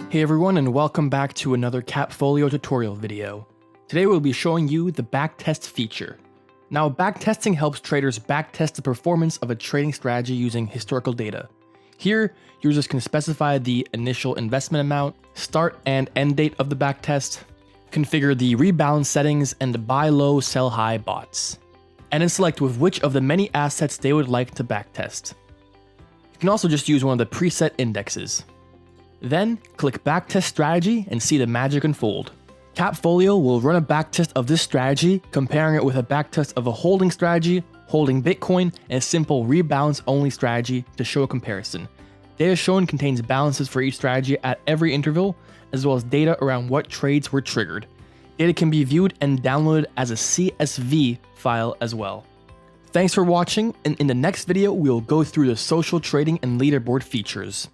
Hey everyone, and welcome back to another Capfolio tutorial video. Today we'll be showing you the backtest feature. Now, backtesting helps traders backtest the performance of a trading strategy using historical data. Here, users can specify the initial investment amount, start and end date of the backtest, configure the rebalance settings, and buy low, sell high bots, and then select with which of the many assets they would like to backtest. You can also just use one of the preset indexes. Then, click Backtest Strategy and see the magic unfold. Capfolio will run a backtest of this strategy, comparing it with a backtest of a holding strategy, holding Bitcoin, and a simple rebalance-only strategy to show a comparison. Data shown contains balances for each strategy at every interval, as well as data around what trades were triggered. Data can be viewed and downloaded as a CSV file as well. Thanks for watching, and in the next video, we'll go through the social trading and leaderboard features.